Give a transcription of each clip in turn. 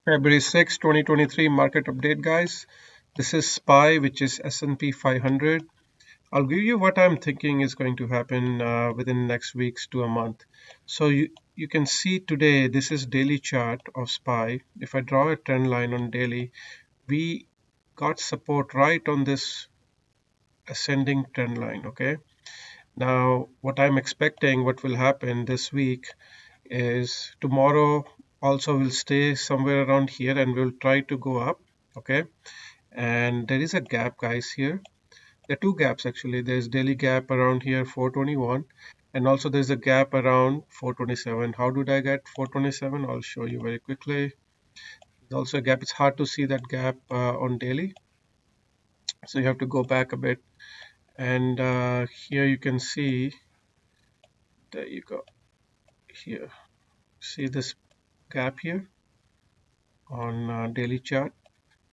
February 6, 2023 market update, guys. This is SPY, which is S&P 500. I'll give you what I'm thinking is going to happen within next weeks to a month. So you can see today, this is daily chart of SPY. If I draw a trend line on daily, we got support right on this ascending trend line, okay? Now, what I'm expecting, what will happen this week is tomorrow also will stay somewhere around here and we'll try to go up, okay? And there is a gap, guys, here. There are two gaps actually. There's daily gap around here 421, and also there's a gap around 427. How did I get 427? I'll show you very quickly. There's also a gap. It's hard to see that gap on daily, so you have to go back a bit. And here you can see, there you go, here, see this gap here on daily chart.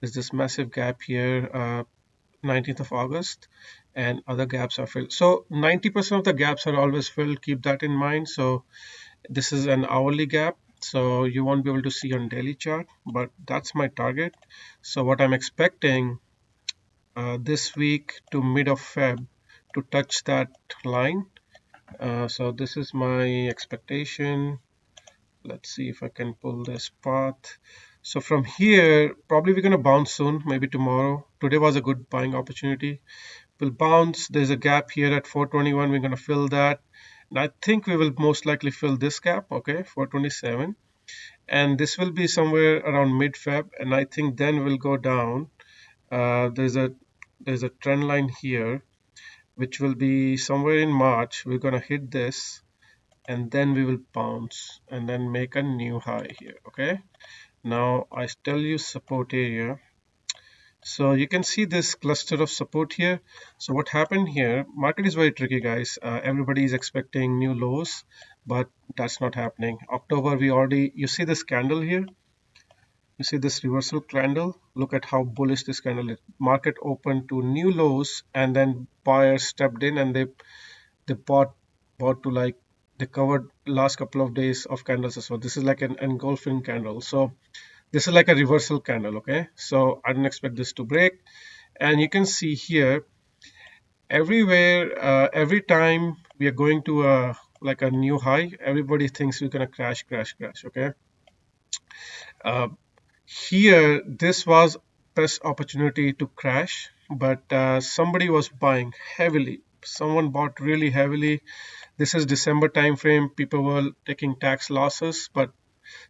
There's this massive gap here, 19th of August, and other gaps are filled. So 90% of the gaps are always filled. Keep that in mind. So this is an hourly gap, so you won't be able to see on daily chart, but that's my target. So what I'm expecting this week to mid of Feb to touch that line. So this is my expectation. Let's see if I can pull this path. So from here, probably we're going to bounce soon, maybe tomorrow. Today was a good buying opportunity. We'll bounce. There's a gap here at 421. We're going to fill that. And I think we will most likely fill this gap, okay, 427. And this will be somewhere around mid-Feb. And I think then we'll go down. There's a trend line here, which will be somewhere in March. We're going to hit this and then we will bounce and then make a new high here, okay? Now I tell you support area. So you can see this cluster of support here. So what happened here, market is very tricky, guys. Everybody is expecting new lows, but that's not happening. October, you see this candle here. You see this reversal candle. Look at how bullish this candle is. Market opened to new lows, and then buyers stepped in and they bought to, like, they covered last couple of days of candles as well. This is like an engulfing candle. So this is like a reversal candle, okay? So I don't expect this to break. And you can see here, everywhere, every time we are going to like a new high, everybody thinks we're gonna crash, okay? Uh, Here, this was best opportunity to crash, but somebody was buying heavily. Someone bought really heavily. This is December time frame. People were taking tax losses, but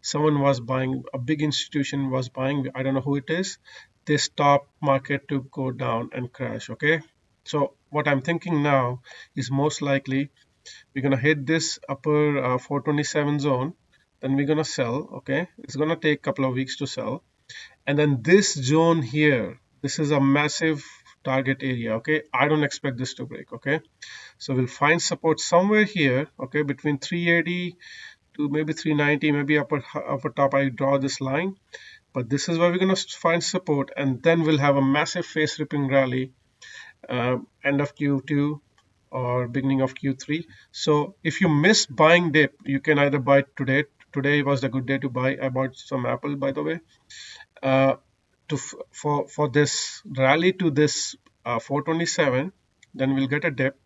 someone was buying. A big institution was buying. I don't know who it is. They stopped market to go down and crash. Okay. So what I'm thinking now is most likely we're gonna hit this upper 427 zone. Then we're gonna sell. Okay. It's gonna take a couple of weeks to sell, and then this zone here, this is a massive target area, okay? I don't expect this to break, okay? So we'll find support somewhere here, okay, between 380 to maybe 390, maybe upper top. I draw this line, but this is where we're going to find support, and then we'll have a massive face ripping rally, end of Q2 or beginning of Q3. So if you miss buying dip, you can either buy today. Today was the good day to buy. I bought some Apple, by the way. uh, for this rally to this 427, then we'll get a dip.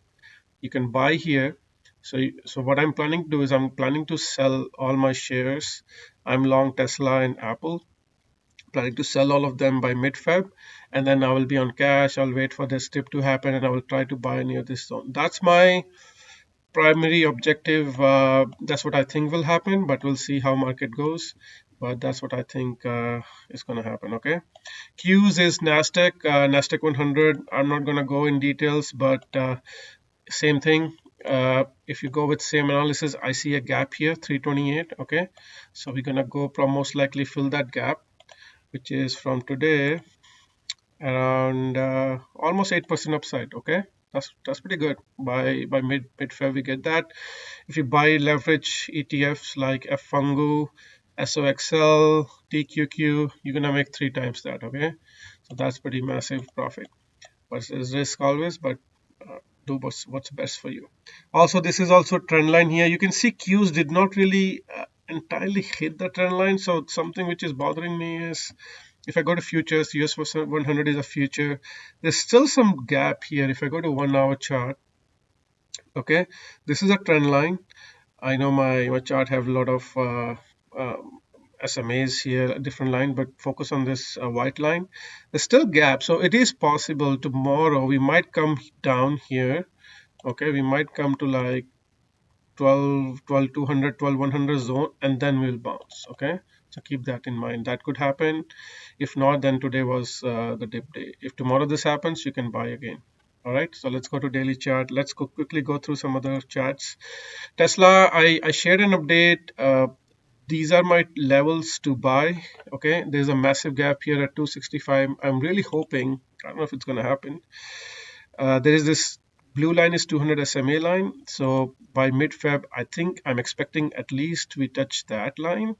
You can buy here. So what I'm planning to do is I'm planning to sell all my shares. I'm long Tesla and Apple, planning to sell all of them by mid-Feb, and then I will be on cash. I'll wait for this dip to happen and I will try to buy near this zone. That's my primary objective. That's what I think will happen, but we'll see how market goes. But that's what I think is going to happen. Okay. Qs is Nasdaq, Nasdaq 100. I'm not going to go in details, but same thing. If you go with same analysis, I see a gap here, 328. Okay. So we're going to go from most likely fill that gap, which is from today around almost 8% upside. Okay. That's pretty good. By mid-Feb we get that. If you buy leverage ETFs like FFungu, SOXL, TQQ, you're gonna make 3 times that. Okay, so that's pretty massive profit. But there's risk always, but do what's best for you. Also, this is also trend line here. You can see Qs did not really entirely hit the trend line. So something which is bothering me is if I go to futures, US 100 is a future. There's still some gap here. If I go to 1 hour chart, okay, this is a trend line. I know my chart have a lot of SMAs here, a different line, but focus on this white line. There's still gap, so it is possible tomorrow we might come down here. Okay, we might come to like 12 200 12 100 zone, and then we'll bounce. Okay, so keep that in mind. That could happen. If not, then today was the dip day. If tomorrow this happens, you can buy again. All right, so let's go to daily chart. Let's quickly go through some other charts. Tesla, I shared an update. These are my levels to buy. Okay, there's a massive gap here at 265. I'm really hoping, I don't know if it's going to happen. There is this blue line is 200 SMA line. So by mid-Feb, I think I'm expecting at least we touch that line,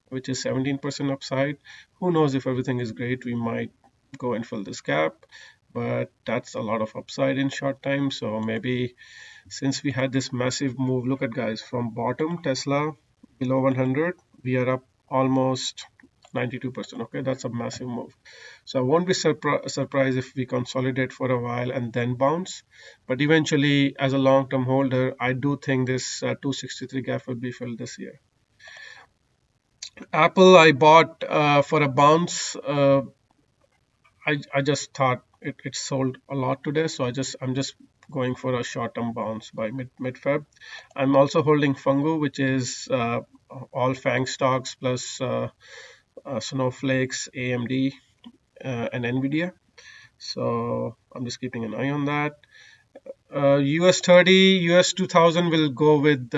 which is 17% upside. Who knows, if everything is great, we might go and fill this gap. But that's a lot of upside in short time. So maybe since we had this massive move, look at guys, from bottom Tesla below 100, we are up almost 92%. Okay, that's a massive move. So I won't be surprised if we consolidate for a while and then bounce. But eventually, as a long-term holder, I do think this 263 gap will be filled this year. Apple, I bought for a bounce. I just thought it sold a lot today, so I'm just going for a short-term bounce by mid Feb. I'm also holding Fungu, which is all FANG stocks plus Snowflakes, AMD, and Nvidia. So I'm just keeping an eye on that. US 30, US 2000 will go with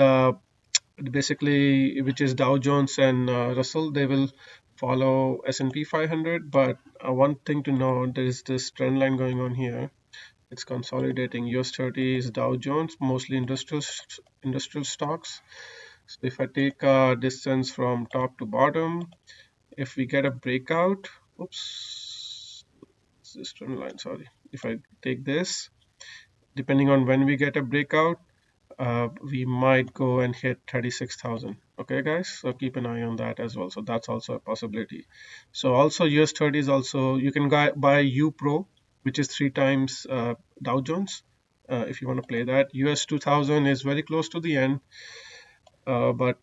basically, which is Dow Jones and Russell. They will follow S&P 500. But one thing to note, there is this trend line going on here. It's consolidating. US 30 is Dow Jones, mostly industrial stocks. So if I take a distance from top to bottom, if we get a breakout, oops, this trend line, sorry. If I take this, depending on when we get a breakout, we might go and hit 36,000. Okay, guys, so keep an eye on that as well. So that's also a possibility. So also US 30 is also, you can buy U Pro, which is 3 times Dow Jones. If you want to play that, US 2000 is very close to the end, but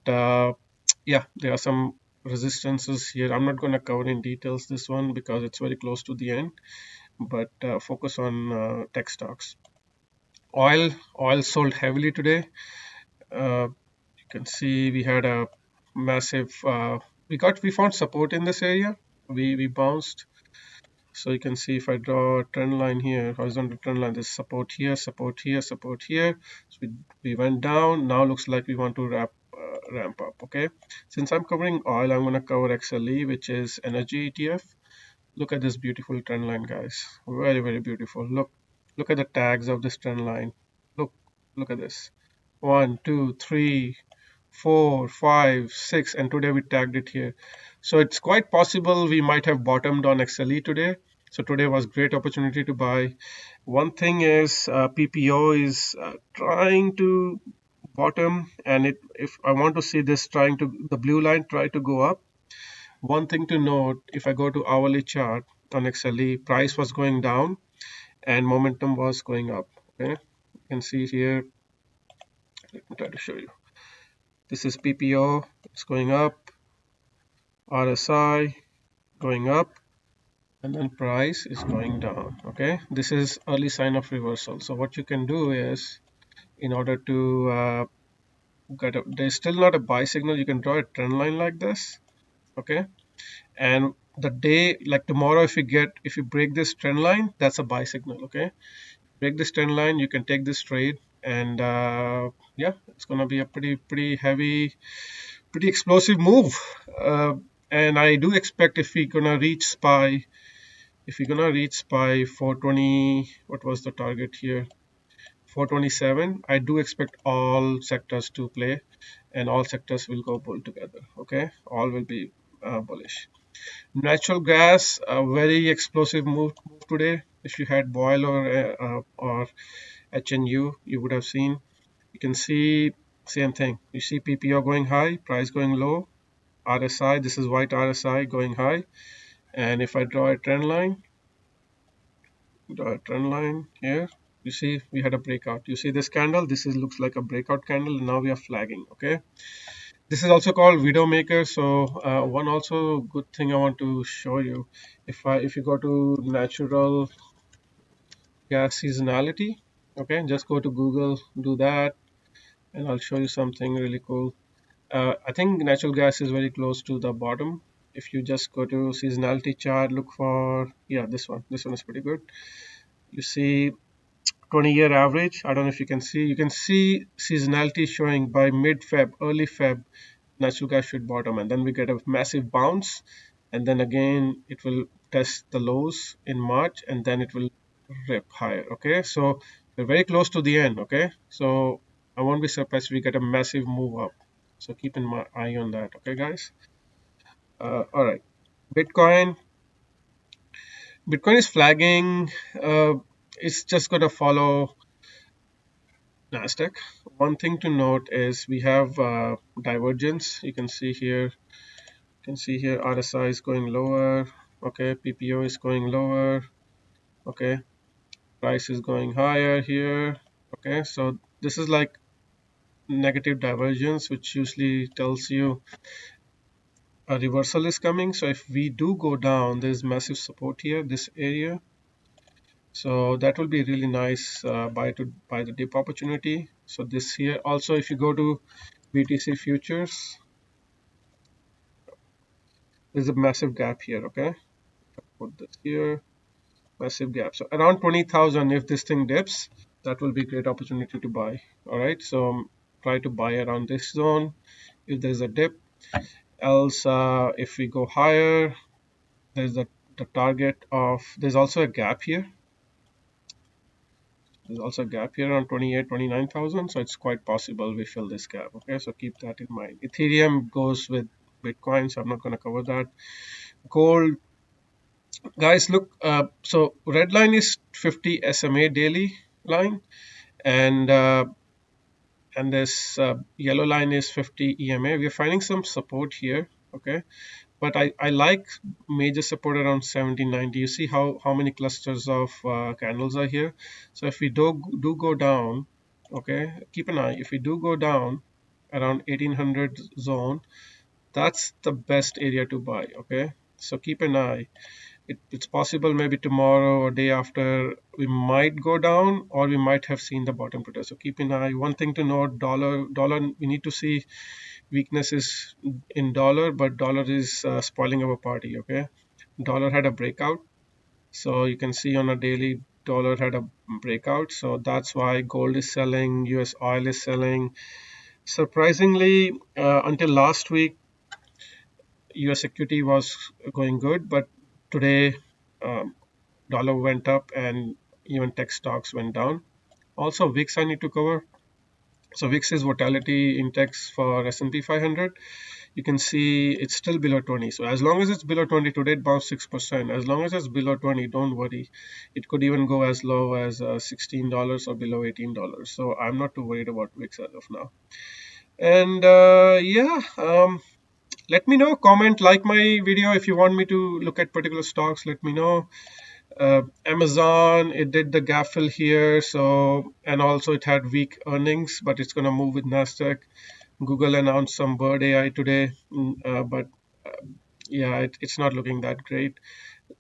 yeah, there are some resistances here. I'm not going to cover in details this one because it's very close to the end, but focus on tech stocks. Oil sold heavily today. You can see we had a massive we found support in this area. We bounced. So you can see if I draw a trend line here, horizontal trend line, there's support here, support here, support here. So we went down. Now looks like we want to ramp up. Okay, since I'm covering oil, I'm going to cover XLE, which is energy ETF. Look at this beautiful trend line, guys. Very beautiful. Look at the tags of this trend line. Look at this. 1 2 3 4 5 6, and today we tagged it here. So it's quite possible we might have bottomed on XLE today. So today was great opportunity to buy. One thing is PPO is trying to bottom, and if I want to see this trying to, the blue line try to go up. One thing to note, if I go to hourly chart on XLE, price was going down and momentum was going up. Okay, you can see here, let me try to show you. This is PPO, it's going up, RSI going up, and then price is going down. Okay, this is early sign of reversal. So what you can do is, in order to there's still not a buy signal, you can draw a trend line like this. Okay, and the day, like tomorrow, if you break this trend line, that's a buy signal. Okay, break this trend line, you can take this trade, and yeah, it's gonna be a pretty heavy, pretty explosive move. And I do expect if we're gonna reach SPY, if we're gonna reach SPY 420, what was the target here? 427. I do expect all sectors to play, and all sectors will go bull together. Okay, all will be bullish. Natural gas, a very explosive move today. If you had Boyle or HNU, you would have seen. You can see same thing. You see PPO going high, price going low, RSI, this is white RSI going high. And if I draw a trend line, here, you see we had a breakout. You see this candle, this is looks like a breakout candle, and now we are flagging. Okay, this is also called widow maker. So one also good thing I want to show you, if you go to natural gas seasonality, okay, just go to Google, do that, and I'll show you something really cool. I think natural gas is very close to the bottom. If you just go to seasonality chart, look for, yeah, this one is pretty good. You see 20-year average. I don't know if you can see seasonality showing by mid Feb, early Feb, natural gas should bottom, and then we get a massive bounce, and then again it will test the lows in March, and then it will rip higher. Okay, so we're very close to the end. Okay, so I won't be surprised if we get a massive move up, so keep in my eye on that. Okay, guys. All right, bitcoin bitcoin is flagging. It's just going to follow Nasdaq. One thing to note is we have divergence. You can see here RSI is going lower. Okay, PPO is going lower. Okay, price is going higher here. Okay, so this is like negative divergence, which usually tells you a reversal is coming. So if we do go down, there's massive support here, this area. So that will be really nice buy the dip opportunity. So this here also, if you go to BTC futures, there's a massive gap here. Okay, put this here, massive gap. So around 20,000, if this thing dips, that will be great opportunity to buy. All right, so try to buy around this zone if there's a dip. Else, if we go higher, there's the target of, there's also a gap here. There's also a gap here on 28, 29,000. So it's quite possible we fill this gap. Okay, so keep that in mind. Ethereum goes with Bitcoin, so I'm not going to cover that. Gold, guys, look, so red line is 50 SMA daily line, and this yellow line is 50 EMA. We are finding some support here. Okay, but I like major support around 1790. You see how many clusters of candles are here. So if we do go down, okay, keep an eye. If we do go down around 1800 zone, that's the best area to buy. Okay, so keep an eye. It's possible maybe tomorrow or day after we might go down, or we might have seen the bottom today. So keep an eye. One thing to note, dollar we need to see weakness is in dollar, but dollar is spoiling our party. Okay, dollar had a breakout, so you can see on a daily dollar had a breakout, so that's why gold is selling, US oil is selling. Surprisingly, until last week, US equity was going good, but today um, dollar went up and even tech stocks went down. Also VIX I need to cover. So VIX is volatility index for S&P 500. You can see it's still below 20. So as long as it's below 20, today it bounced 6%. As long as it's below 20, don't worry. It could even go as low as $16 or below $18. So I'm not too worried about VIX as of now. And yeah, let me know, comment, like my video. If you want me to look at particular stocks, let me know. Amazon, it did the gap fill here, so, and also it had weak earnings, but it's going to move with Nasdaq. Google announced some Bird AI today, but yeah, it's not looking that great.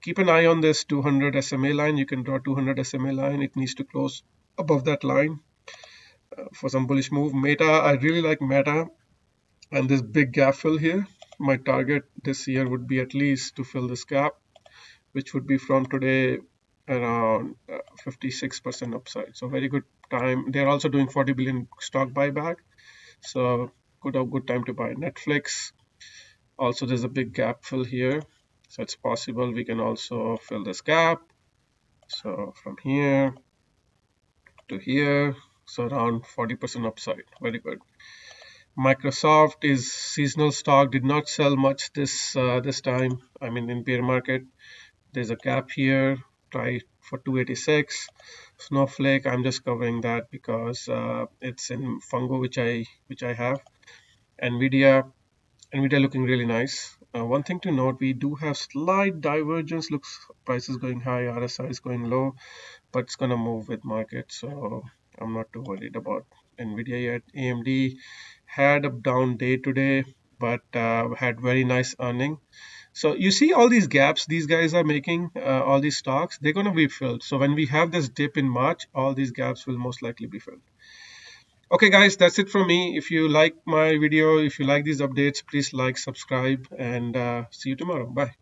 Keep an eye on this 200 SMA line. You can draw 200 SMA line. It needs to close above that line for some bullish move. Meta, I really like Meta, and this big gap fill here. My target this year would be at least to fill this gap, which would be from today around 56% upside. So very good time. They're also doing 40 billion stock buyback. So good time to buy. Netflix, also there's a big gap fill here. So it's possible we can also fill this gap. So from here to here, so around 40% upside. Very good. Microsoft is seasonal stock, did not sell much this time. I mean, in bear market, there's a gap here. try for 286. Snowflake, I'm just covering that because it's in Fungo, which I have. Nvidia looking really nice. One thing to note, we do have slight divergence. Looks prices going high, RSI is going low, but it's gonna move with market, so I'm not too worried about Nvidia yet. AMD had a down day today, but had very nice earning. So you see all these gaps these guys are making, all these stocks, they're gonna be filled. So when we have this dip in March, all these gaps will most likely be filled. Okay, guys, that's it from me. If you like my video, if you like these updates, please like, subscribe, and see you tomorrow. Bye.